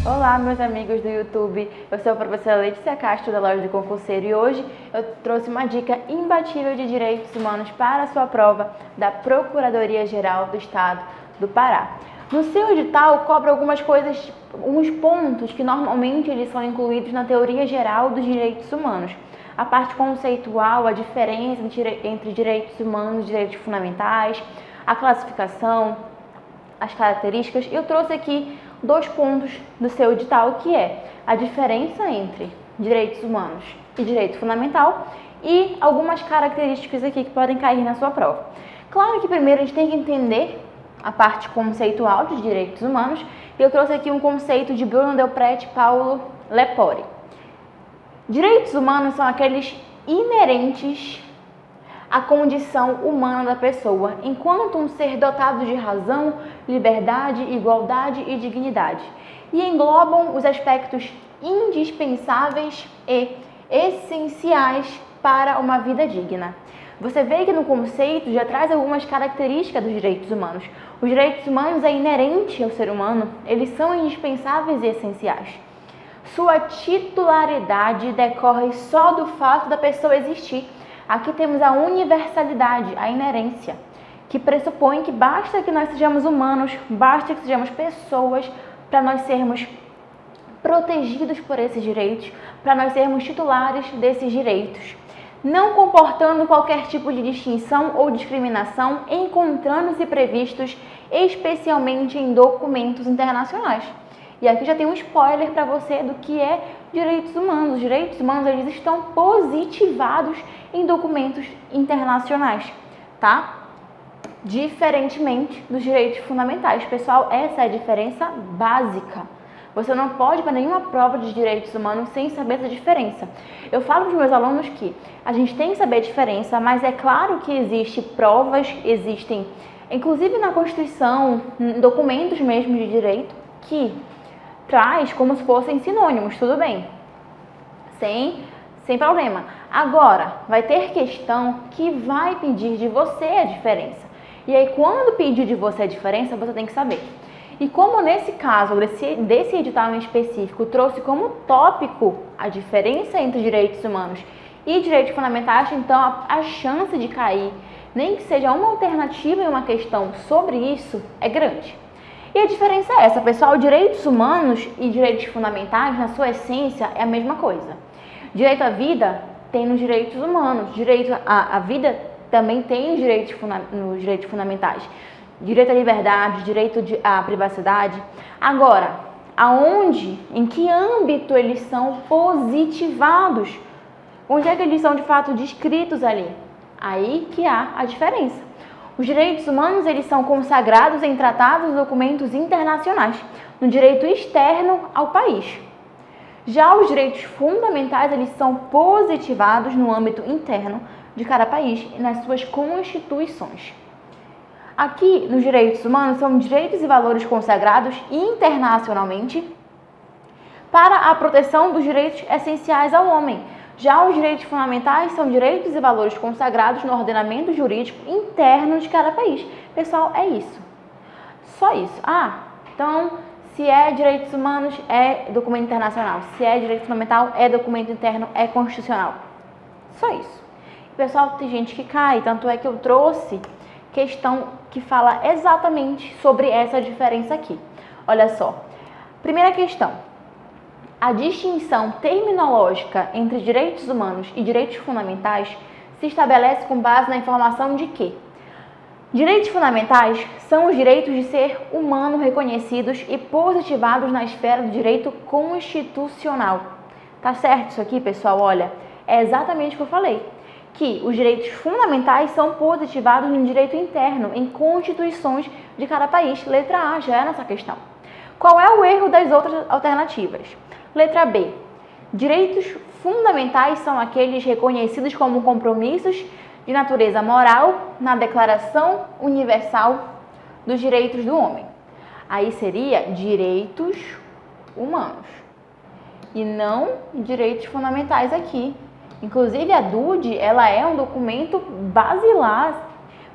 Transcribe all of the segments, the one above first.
Olá, meus amigos do YouTube, eu sou a professora Letícia Castro da Loja do Concurseiro e hoje eu trouxe uma dica imbatível de direitos humanos para a sua prova da Procuradoria-Geral do Estado do Pará. No seu edital cobra alguns pontos que normalmente eles são incluídos na teoria geral dos direitos humanos. A parte conceitual, a diferença entre direitos humanos e direitos fundamentais, a classificação, as características. Eu trouxe aqui 2 pontos do seu edital, que é a diferença entre direitos humanos e direito fundamental e algumas características aqui que podem cair na sua prova. Claro que primeiro a gente tem que entender a parte conceitual de direitos humanos e eu trouxe aqui um conceito de Bruno Delprete e Paulo Lepore. Direitos humanos são aqueles inerentes a condição humana da pessoa, enquanto um ser dotado de razão, liberdade, igualdade e dignidade, e englobam os aspectos indispensáveis e essenciais para uma vida digna. Você vê que no conceito já traz algumas características dos direitos humanos. Os direitos humanos é inerente ao ser humano, eles são indispensáveis e essenciais. Sua titularidade decorre só do fato da pessoa existir. Aqui temos a universalidade, a inerência, que pressupõe que basta que nós sejamos humanos, basta que sejamos pessoas para nós sermos protegidos por esses direitos, para nós sermos titulares desses direitos, não comportando qualquer tipo de distinção ou discriminação, encontrando-se previstos especialmente em documentos internacionais. E aqui já tem um spoiler para você do que é direitos humanos. Os direitos humanos eles estão positivados em documentos internacionais, tá? Diferentemente dos direitos fundamentais. Pessoal, essa é a diferença básica. Você não pode para nenhuma prova de direitos humanos sem saber essa diferença. Eu falo para os meus alunos que a gente tem que saber a diferença, mas é claro que existem provas, existem, inclusive na Constituição, documentos mesmo de direito, que traz como se fossem sinônimos, tudo bem, sem problema. Agora, vai ter questão que vai pedir de você a diferença. E aí, quando pedir de você a diferença, você tem que saber. E como nesse caso, desse edital em específico, trouxe como tópico a diferença entre direitos humanos e direitos fundamentais, então a chance de cair, nem que seja uma alternativa em uma questão sobre isso, é grande. E a diferença é essa, pessoal, direitos humanos e direitos fundamentais, na sua essência, é a mesma coisa. Direito à vida tem nos direitos humanos, direito à vida também tem nos direitos fundamentais. Direito à liberdade, direito à privacidade. Agora, aonde, em que âmbito eles são positivados? Onde é que eles são de fato descritos ali? Aí que há a diferença. Os direitos humanos eles são consagrados em tratados e documentos internacionais, no direito externo ao país. Já os direitos fundamentais eles são positivados no âmbito interno de cada país e nas suas constituições. Aqui, nos direitos humanos, são direitos e valores consagrados internacionalmente para a proteção dos direitos essenciais ao homem. Já os direitos fundamentais são direitos e valores consagrados no ordenamento jurídico interno de cada país. Pessoal, é isso. Só isso. Então, se é direitos humanos, é documento internacional. Se é direito fundamental, é documento interno, é constitucional. Só isso. Pessoal, tem gente que cai, tanto é que eu trouxe questão que fala exatamente sobre essa diferença aqui. Olha só. Primeira questão. A distinção terminológica entre direitos humanos e direitos fundamentais se estabelece com base na informação de que direitos fundamentais são os direitos de ser humano reconhecidos e positivados na esfera do direito constitucional. Tá certo isso aqui, pessoal? Olha, é exatamente o que eu falei, que os direitos fundamentais são positivados no direito interno, em constituições de cada país. Letra A já é nessa questão. Qual é o erro das outras alternativas? Letra B. Direitos fundamentais são aqueles reconhecidos como compromissos de natureza moral na Declaração Universal dos Direitos do Homem. Aí seria direitos humanos e não direitos fundamentais aqui. Inclusive a DUD, ela é um documento basilar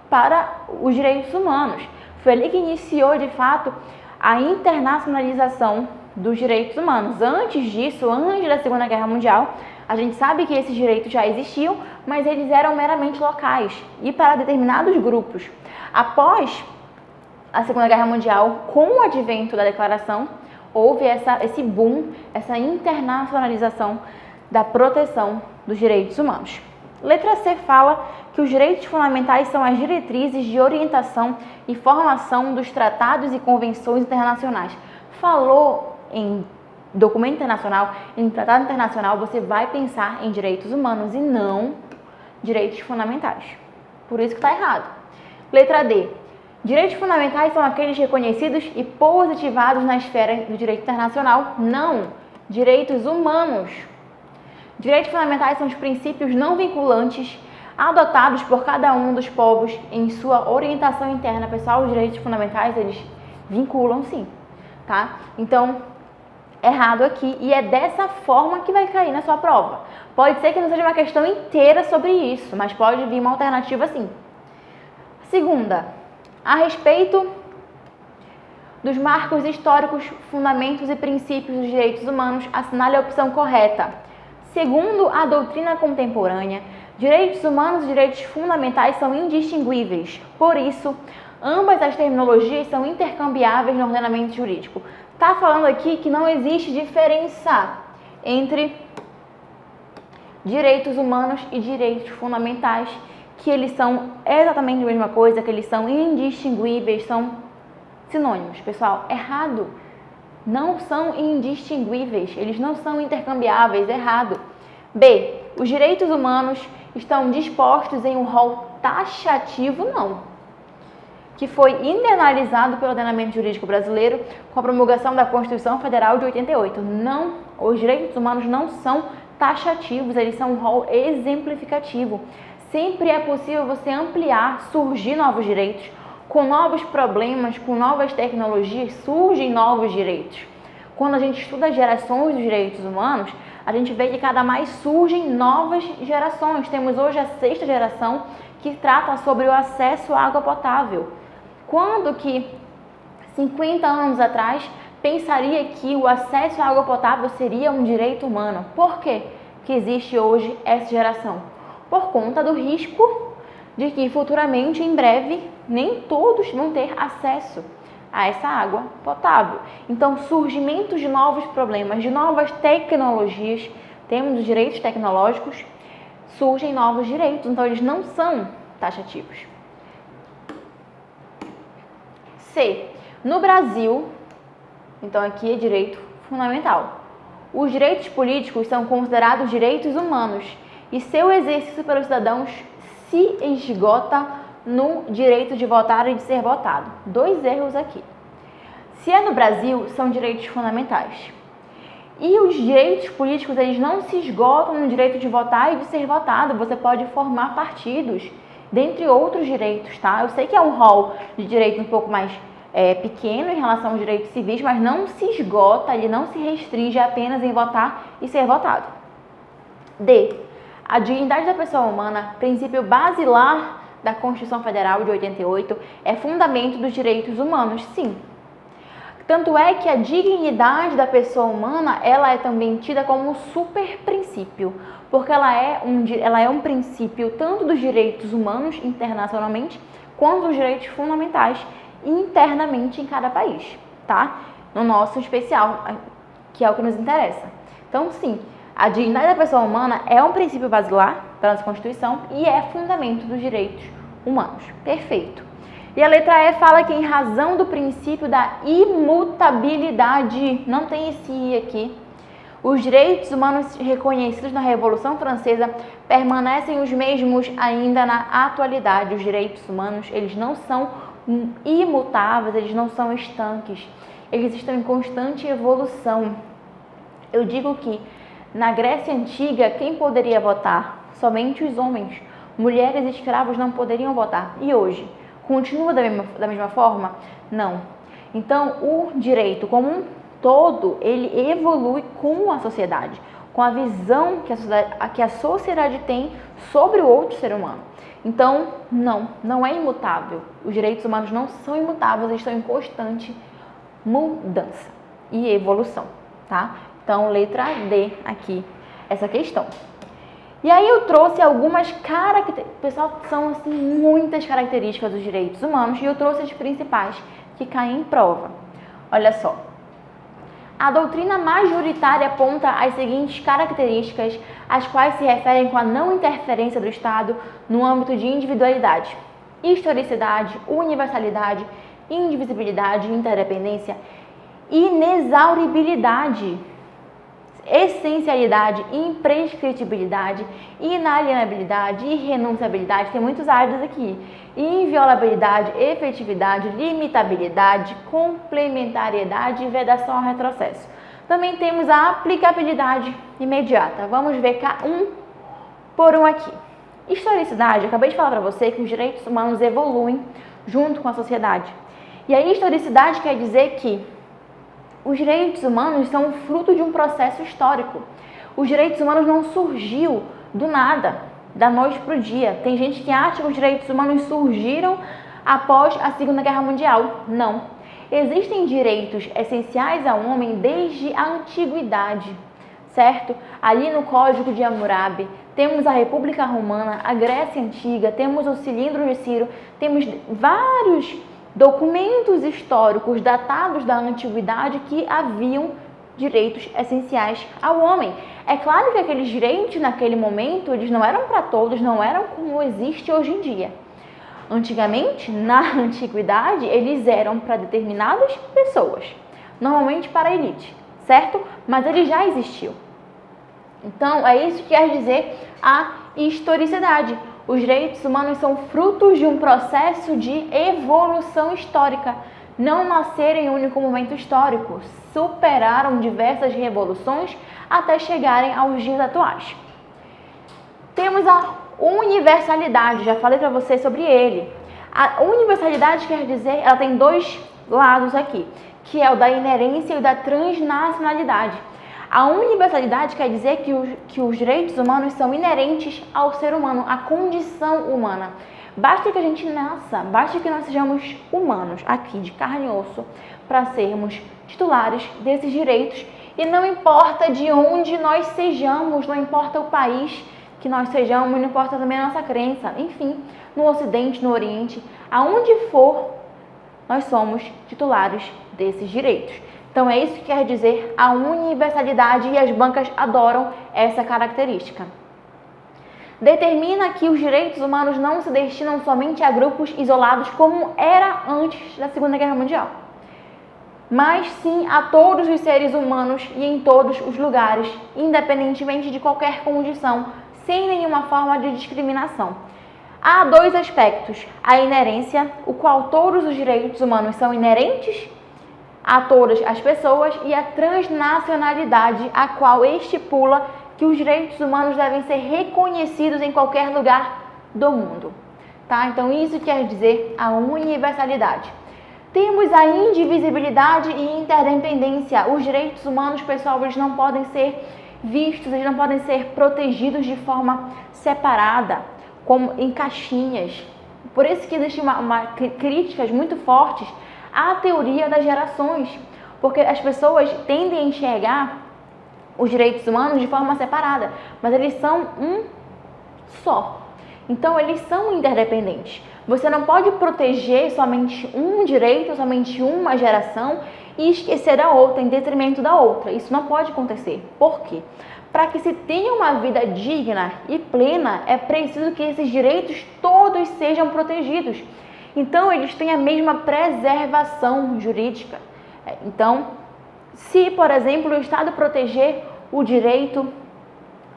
para os direitos humanos. Foi ali que iniciou, de fato, a internacionalização dos direitos humanos. Antes disso, antes da Segunda Guerra Mundial, a gente sabe que esses direitos já existiam, mas eles eram meramente locais e para determinados grupos. Após a Segunda Guerra Mundial, com o advento da Declaração, houve esse boom, essa internacionalização da proteção dos direitos humanos. Letra C fala que os direitos fundamentais são as diretrizes de orientação e formação dos tratados e convenções internacionais. Falou em documento internacional, em tratado internacional, você vai pensar em direitos humanos e não direitos fundamentais. Por isso que está errado. Letra D. Direitos fundamentais são aqueles reconhecidos e positivados na esfera do direito internacional. Não. Direitos humanos. Direitos fundamentais são os princípios não vinculantes adotados por cada um dos povos em sua orientação interna. Pessoal, os direitos fundamentais, eles vinculam sim, tá? Então, errado aqui, e é dessa forma que vai cair na sua prova. Pode ser que não seja uma questão inteira sobre isso, mas pode vir uma alternativa sim. Segunda, a respeito dos marcos históricos, fundamentos e princípios dos direitos humanos, assinale a opção correta. Segundo a doutrina contemporânea, direitos humanos e direitos fundamentais são indistinguíveis. Por isso, ambas as terminologias são intercambiáveis no ordenamento jurídico. Está falando aqui que não existe diferença entre direitos humanos e direitos fundamentais, que eles são exatamente a mesma coisa, que eles são indistinguíveis, são sinônimos. Pessoal, errado. Não são indistinguíveis, eles não são intercambiáveis, errado. B. Os direitos humanos estão dispostos em um rol taxativo, não, que foi internalizado pelo ordenamento jurídico brasileiro com a promulgação da Constituição Federal de 88. Não, os direitos humanos não são taxativos, eles são um rol exemplificativo. Sempre é possível você ampliar, surgir novos direitos. Com novos problemas, com novas tecnologias, surgem novos direitos. Quando a gente estuda as gerações dos direitos humanos, a gente vê que cada mais surgem novas gerações. Temos hoje a 6ª geração que trata sobre o acesso à água potável. Quando que 50 anos atrás pensaria que o acesso à água potável seria um direito humano? Por quê que existe hoje essa geração? Por conta do risco de que futuramente, em breve, nem todos vão ter acesso a essa água potável. Então, surgimento de novos problemas, de novas tecnologias, temos os direitos tecnológicos, surgem novos direitos, então eles não são taxativos. C. No Brasil, então aqui é direito fundamental. Os direitos políticos são considerados direitos humanos e seu exercício pelos cidadãos se esgota no direito de votar e de ser votado. 2 erros aqui. Se é no Brasil, são direitos fundamentais. E os direitos políticos, eles não se esgotam no direito de votar e de ser votado. Você pode formar partidos, dentre outros direitos, tá? Eu sei que é um rol de direito um pouco mais pequeno em relação aos direitos civis, mas não se esgota, ele não se restringe apenas em votar e ser votado. D. A dignidade da pessoa humana, princípio basilar da Constituição Federal de 88, é fundamento dos direitos humanos, sim. Tanto é que a dignidade da pessoa humana, ela é também tida como um super princípio, porque ela é um princípio tanto dos direitos humanos internacionalmente, quanto dos direitos fundamentais internamente em cada país, tá? No nosso especial, que é o que nos interessa. Então, sim, a dignidade da pessoa humana é um princípio basilar da nossa Constituição e é fundamento dos direitos humanos. Perfeito. E a letra E fala que em razão do princípio da imutabilidade, não tem esse I aqui, os direitos humanos reconhecidos na Revolução Francesa permanecem os mesmos ainda na atualidade. Os direitos humanos, eles não são imutáveis, eles não são estanques, eles estão em constante evolução. Eu digo que na Grécia Antiga, quem poderia votar? Somente os homens. Mulheres e escravos não poderiam votar. E hoje? Continua da mesma forma? Não. Então, o direito como um todo, ele evolui com a sociedade, com a visão que a sociedade tem sobre o outro ser humano. Então, não é imutável. Os direitos humanos não são imutáveis, eles estão em constante mudança. e evolução, tá? Então, letra D aqui, essa questão. E aí eu trouxe algumas características, pessoal, são assim muitas características dos direitos humanos e eu trouxe as principais que caem em prova. Olha só. A doutrina majoritária aponta as seguintes características, as quais se referem com a não interferência do Estado no âmbito de individualidade: historicidade, universalidade, indivisibilidade, interdependência, inexauribilidade, essencialidade, imprescritibilidade, inalienabilidade, irrenunciabilidade, tem muitos áreas aqui, inviolabilidade, efetividade, limitabilidade, complementariedade e vedação ao retrocesso. Também temos a aplicabilidade imediata. Vamos ver um por um aqui. Historicidade, eu acabei de falar para você que os direitos humanos evoluem junto com a sociedade. E a historicidade quer dizer que os direitos humanos são fruto de um processo histórico. Os direitos humanos não surgiu do nada, da noite para o dia. Tem gente que acha que os direitos humanos surgiram após a Segunda Guerra Mundial. Não. Existem direitos essenciais ao homem desde a antiguidade, certo? Ali no Código de Hammurabi, temos a República Romana, a Grécia Antiga, temos o Cilindro de Ciro, temos vários documentos históricos datados da antiguidade que haviam direitos essenciais ao homem. É claro que aqueles direitos naquele momento, eles não eram para todos, não eram como existe hoje em dia. Antigamente, na antiguidade, eles eram para determinadas pessoas, normalmente para a elite, certo? Mas eles já existiam. Então, é isso que quer dizer a historicidade. Os direitos humanos são frutos de um processo de evolução histórica. Não nasceram em um único momento histórico, superaram diversas revoluções até chegarem aos dias atuais. Temos a universalidade, já falei para vocês sobre ele. A universalidade quer dizer, ela tem dois lados aqui, que é o da inerência e o da transnacionalidade. A universalidade quer dizer que os direitos humanos são inerentes ao ser humano, à condição humana. Basta que a gente nasça, basta que nós sejamos humanos, aqui de carne e osso, para sermos titulares desses direitos. E não importa de onde nós sejamos, não importa o país que nós sejamos, não importa também a nossa crença, enfim, no Ocidente, no Oriente, aonde for, nós somos titulares desses direitos. Então, é isso que quer dizer a universalidade e as bancas adoram essa característica. Determina que os direitos humanos não se destinam somente a grupos isolados como era antes da Segunda Guerra Mundial, mas sim a todos os seres humanos e em todos os lugares, independentemente de qualquer condição, sem nenhuma forma de discriminação. Há dois aspectos: a inerência, o qual todos os direitos humanos são inerentes a todas as pessoas, e a transnacionalidade, a qual estipula que os direitos humanos devem ser reconhecidos em qualquer lugar do mundo. Tá? Então, isso quer dizer a universalidade. Temos a indivisibilidade e interdependência. Os direitos humanos, pessoal, eles não podem ser vistos, eles não podem ser protegidos de forma separada, como em caixinhas. Por isso que existem críticas muito fortes à teoria das gerações, porque as pessoas tendem a enxergar os direitos humanos de forma separada, mas eles são um só. Então, eles são interdependentes. Você não pode proteger somente um direito, somente uma geração e esquecer a outra em detrimento da outra. Isso não pode acontecer. Por quê? Para que se tenha uma vida digna e plena, é preciso que esses direitos todos sejam protegidos. Então, eles têm a mesma preservação jurídica. Então, se, por exemplo, o Estado proteger o direito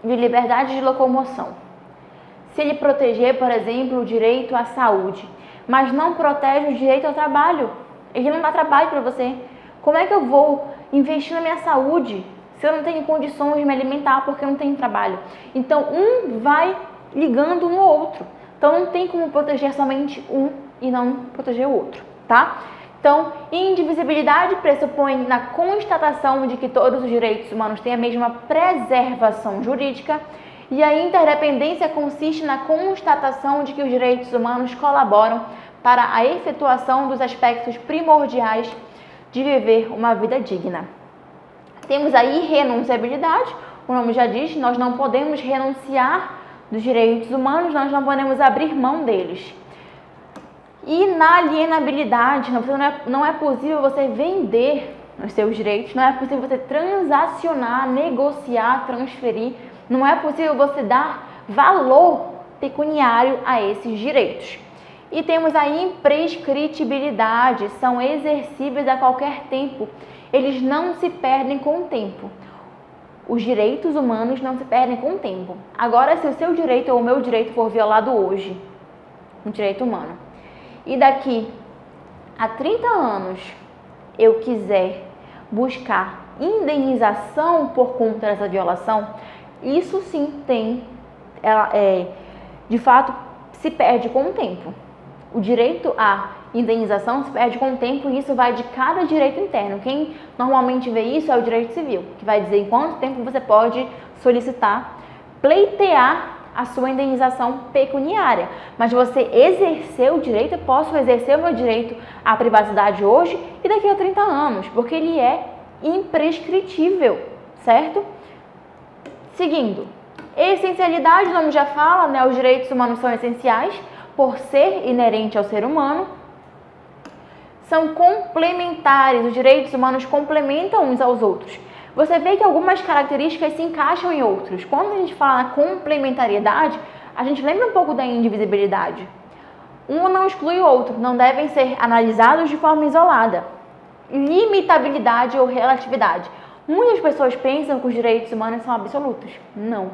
de liberdade de locomoção, se ele proteger, por exemplo, o direito à saúde, mas não protege o direito ao trabalho, ele não dá trabalho para você. Como é que eu vou investir na minha saúde se eu não tenho condições de me alimentar porque eu não tenho trabalho? Então, um vai ligando no outro. Então, não tem como proteger somente um e não proteger o outro, tá? Então, indivisibilidade pressupõe na constatação de que todos os direitos humanos têm a mesma preservação jurídica, e a interdependência consiste na constatação de que os direitos humanos colaboram para a efetuação dos aspectos primordiais de viver uma vida digna. Temos a irrenunciabilidade, o nome já diz, nós não podemos renunciar dos direitos humanos, nós não podemos abrir mão deles. Inalienabilidade, não é possível você vender os seus direitos, não é possível você transacionar, negociar, transferir, não é possível você dar valor pecuniário a esses direitos. E temos a imprescritibilidade, são exercíveis a qualquer tempo, eles não se perdem com o tempo. Os direitos humanos não se perdem com o tempo. Agora, se o seu direito ou o meu direito for violado hoje, um direito humano, e daqui a 30 anos eu quiser buscar indenização por conta dessa violação, isso sim de fato se perde com o tempo. O direito à indenização se perde com o tempo e isso vai de cada direito interno. Quem normalmente vê isso é o direito civil, que vai dizer em quanto tempo você pode solicitar, pleitear a sua indenização pecuniária. Mas você exercer o direito, eu posso exercer o meu direito à privacidade hoje e daqui a 30 anos, porque ele é imprescritível, certo? Seguindo, essencialidade, o nome já fala, né? Os direitos humanos são essenciais por ser inerente ao ser humano. São complementares, os direitos humanos complementam uns aos outros. Você vê que algumas características se encaixam em outros. Quando a gente fala na complementariedade, a gente lembra um pouco da indivisibilidade. Um não exclui o outro, não devem ser analisados de forma isolada. Limitabilidade ou relatividade. Muitas pessoas pensam que os direitos humanos são absolutos. Não.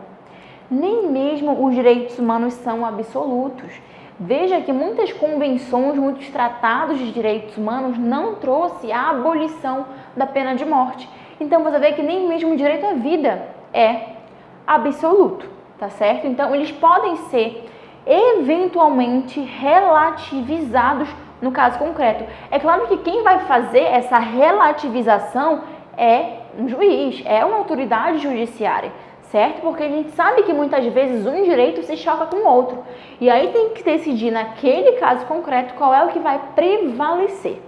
Nem mesmo os direitos humanos são absolutos. Veja que muitas convenções, muitos tratados de direitos humanos não trouxe a abolição da pena de morte. Então você vê que nem mesmo o direito à vida é absoluto, tá certo? Então eles podem ser eventualmente relativizados no caso concreto. É claro que quem vai fazer essa relativização é um juiz, é uma autoridade judiciária, certo? Porque a gente sabe que muitas vezes um direito se choca com o outro. E aí tem que decidir naquele caso concreto qual é o que vai prevalecer,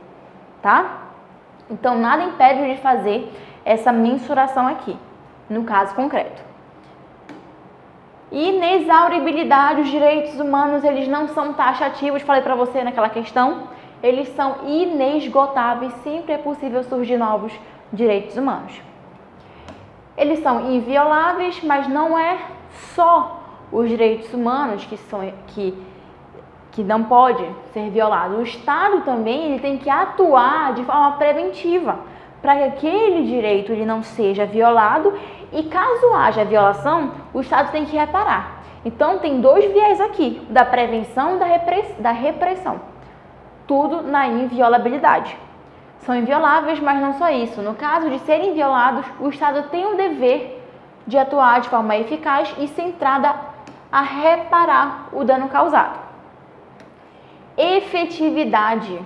tá? Então nada impede de fazer essa mensuração aqui, no caso concreto. Inexauribilidade, os direitos humanos, eles não são taxativos, falei para você naquela questão, eles são inesgotáveis, sempre é possível surgir novos direitos humanos. Eles são invioláveis, mas não é só os direitos humanos que não pode ser violado. O Estado também ele tem que atuar de forma preventiva para que aquele direito ele não seja violado e caso haja violação, o Estado tem que reparar. Então tem dois viés aqui, da prevenção e da repressão. Tudo na inviolabilidade. São invioláveis, mas não só isso. No caso de serem violados, o Estado tem o dever de atuar de forma eficaz e centrada a reparar o dano causado. Efetividade.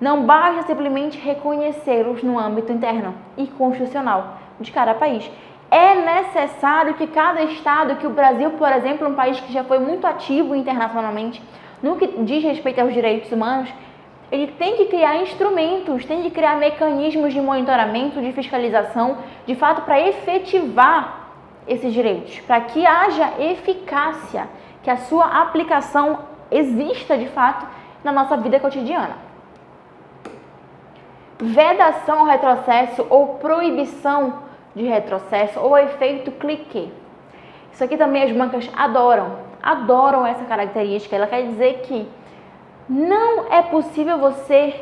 Não basta simplesmente reconhecê-los no âmbito interno e constitucional de cada país. É necessário que cada Estado, que o Brasil, por exemplo, um país que já foi muito ativo internacionalmente no que diz respeito aos direitos humanos, ele tem que criar instrumentos, tem que criar mecanismos de monitoramento, de fiscalização, de fato, para efetivar esses direitos, para que haja eficácia, que a sua aplicação exista, de fato, na nossa vida cotidiana. Vedação ao retrocesso ou proibição de retrocesso ou efeito cliquet. Isso aqui também as bancas adoram essa característica. Ela quer dizer que não é possível você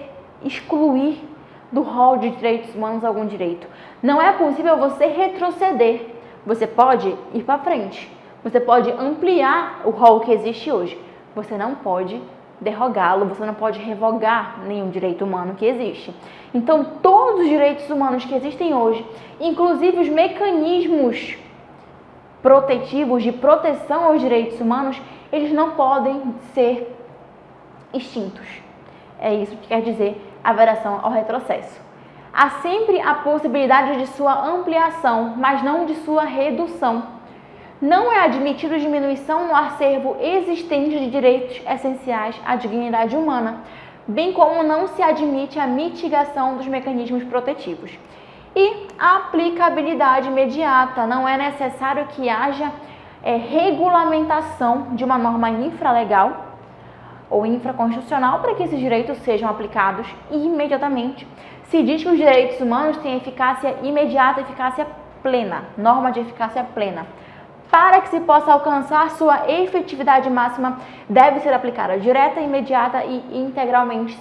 excluir do rol de direitos humanos algum direito. Não é possível você retroceder. Você pode ir para frente. Você pode ampliar o rol que existe hoje. Você não pode derrogá-lo, você não pode revogar nenhum direito humano que existe. Então, todos os direitos humanos que existem hoje, inclusive os mecanismos protetivos de proteção aos direitos humanos, eles não podem ser extintos. É isso que quer dizer a vedação ao retrocesso. Há sempre a possibilidade de sua ampliação, mas não de sua redução. Não é admitido diminuição no acervo existente de direitos essenciais à dignidade humana, bem como não se admite a mitigação dos mecanismos protetivos. E a aplicabilidade imediata. Não é necessário que haja regulamentação de uma norma infralegal ou infraconstitucional para que esses direitos sejam aplicados imediatamente. Se diz que os direitos humanos têm eficácia imediata, eficácia plena, norma de eficácia plena. Para que se possa alcançar sua efetividade máxima, deve ser aplicada direta, imediata e integralmente,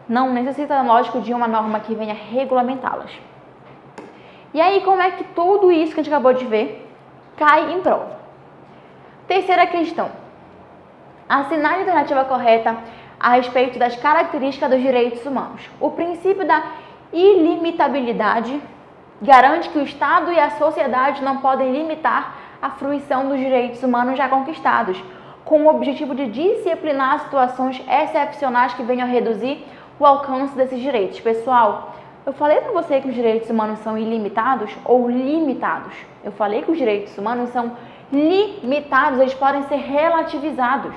não necessita, lógico, de uma norma que venha regulamentá-las. E aí, como é que tudo isso que a gente acabou de ver cai em prova? Terceira questão. Assinar a alternativa correta a respeito das características dos direitos humanos. O princípio da ilimitabilidade garante que o Estado e a sociedade não podem limitar a fruição dos direitos humanos já conquistados, com o objetivo de disciplinar situações excepcionais que venham a reduzir o alcance desses direitos. Pessoal, eu falei para você que os direitos humanos são ilimitados ou limitados. Eu falei que os direitos humanos são limitados, eles podem ser relativizados.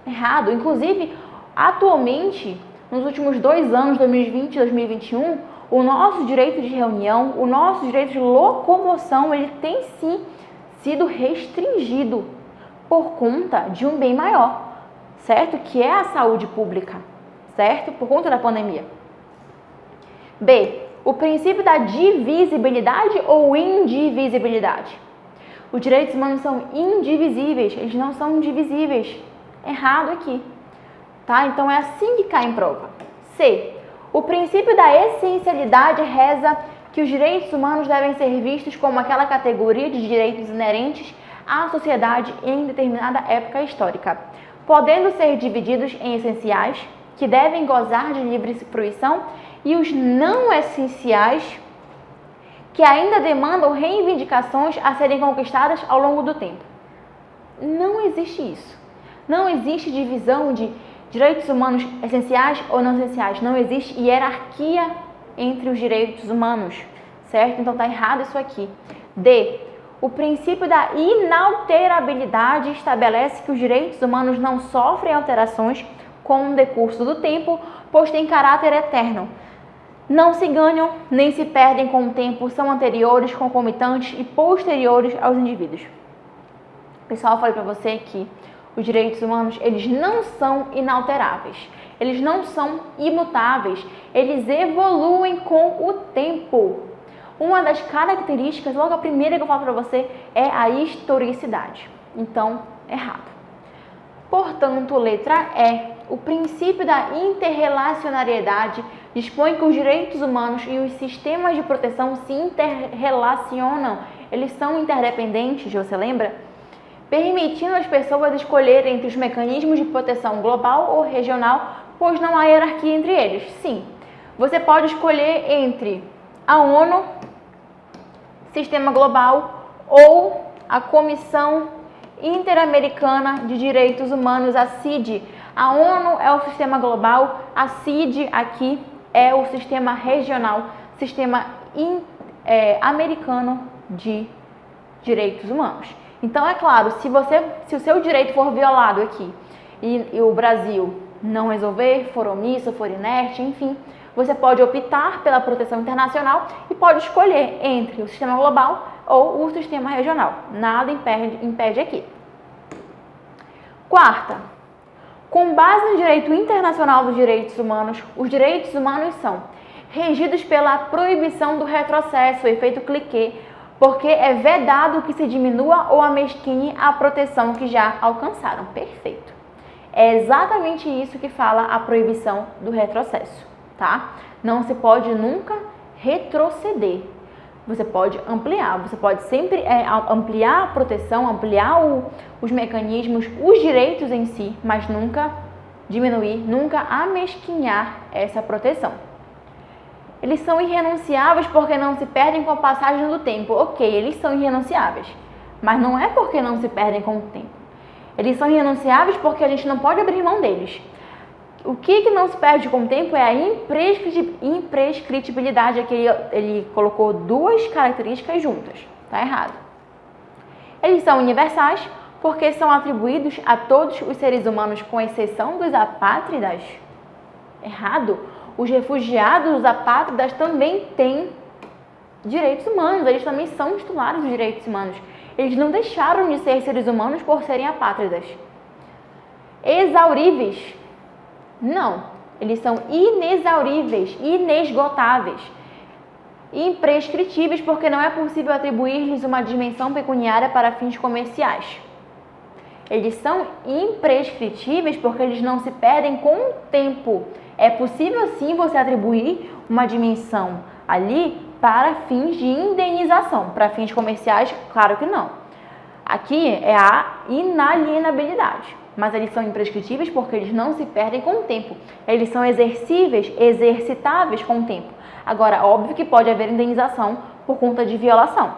Errado. Inclusive, atualmente, nos últimos 2 anos, 2020 e 2021, o nosso direito de reunião, o nosso direito de locomoção, ele tem sim sido restringido por conta de um bem maior, certo? Que é a saúde pública, certo? Por conta da pandemia. B. O princípio da divisibilidade ou indivisibilidade. Os direitos humanos são indivisíveis, eles não são indivisíveis. Errado aqui, tá? Então é assim que cai em prova. C. O princípio da essencialidade reza que os direitos humanos devem ser vistos como aquela categoria de direitos inerentes à sociedade em determinada época histórica, podendo ser divididos em essenciais, que devem gozar de livre fruição, e os não essenciais, que ainda demandam reivindicações a serem conquistadas ao longo do tempo. Não existe isso. Não existe divisão de direitos humanos essenciais ou não essenciais. Não existe hierarquia entre os direitos humanos, certo? Então tá errado isso aqui. D. O princípio da inalterabilidade estabelece que os direitos humanos não sofrem alterações com o decurso do tempo, pois têm caráter eterno. Não se ganham nem se perdem com o tempo, são anteriores, concomitantes e posteriores aos indivíduos. Pessoal, eu falei para você que os direitos humanos, eles não são inalteráveis, eles não são imutáveis, eles evoluem com o tempo. Uma das características, logo a primeira que eu falo para você, é a historicidade. Então, errado. Portanto, letra E. O princípio da interrelacionariedade dispõe que os direitos humanos e os sistemas de proteção se interrelacionam. Eles são interdependentes, você lembra? Permitindo às pessoas escolherem entre os mecanismos de proteção global ou regional, pois não há hierarquia entre eles. Sim, você pode escolher entre a ONU, Sistema Global, ou a Comissão Interamericana de Direitos Humanos, a CID. A ONU é o sistema global, a CID aqui é o sistema regional, sistema americano de direitos humanos. Então, é claro, se o seu direito for violado aqui e o Brasil não resolver, for omisso, for inerte, enfim, você pode optar pela proteção internacional e pode escolher entre o sistema global ou o sistema regional. Nada impede aqui. Quarta, com base no direito internacional dos direitos humanos, os direitos humanos são regidos pela proibição do retrocesso, efeito cliquet, porque é vedado que se diminua ou amesquinhe a proteção que já alcançaram. Perfeito. É exatamente isso que fala a proibição do retrocesso, tá? Não se pode nunca retroceder. Você pode ampliar, você pode sempre ampliar a proteção, ampliar os mecanismos, os direitos em si, mas nunca diminuir, nunca amesquinhar essa proteção. Eles são irrenunciáveis porque não se perdem com a passagem do tempo. Ok, eles são irrenunciáveis, mas não é porque não se perdem com o tempo. Eles são irrenunciáveis porque a gente não pode abrir mão deles. O que não se perde com o tempo é a imprescritibilidade. Aqui ele colocou duas características juntas. Tá errado. Eles são universais porque são atribuídos a todos os seres humanos, com exceção dos apátridas. Errado. Os refugiados, os apátridas, também têm direitos humanos, eles também são titulares dos direitos humanos. Eles não deixaram de ser seres humanos por serem apátridas. Exauríveis? Não. Eles são inexauríveis, inesgotáveis, imprescritíveis, porque não é possível atribuir-lhes uma dimensão pecuniária para fins comerciais. Eles são imprescritíveis porque eles não se perdem com o tempo. É possível sim você atribuir uma dimensão ali para fins de indenização. Para fins comerciais, claro que não. Aqui é a inalienabilidade, mas eles são imprescritíveis porque eles não se perdem com o tempo. Eles são exercíveis, exercitáveis com o tempo. Agora, óbvio que pode haver indenização por conta de violação.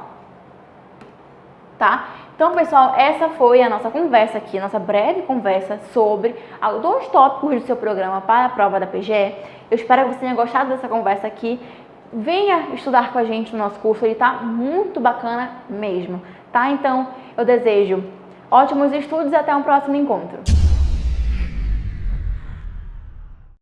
Tá? Então, pessoal, essa foi a nossa conversa aqui, nossa breve conversa sobre 2 tópicos do seu programa para a prova da PGE. Eu espero que você tenha gostado dessa conversa aqui. Venha estudar com a gente no nosso curso, ele tá muito bacana mesmo, tá? Então, eu desejo ótimos estudos e até um próximo encontro.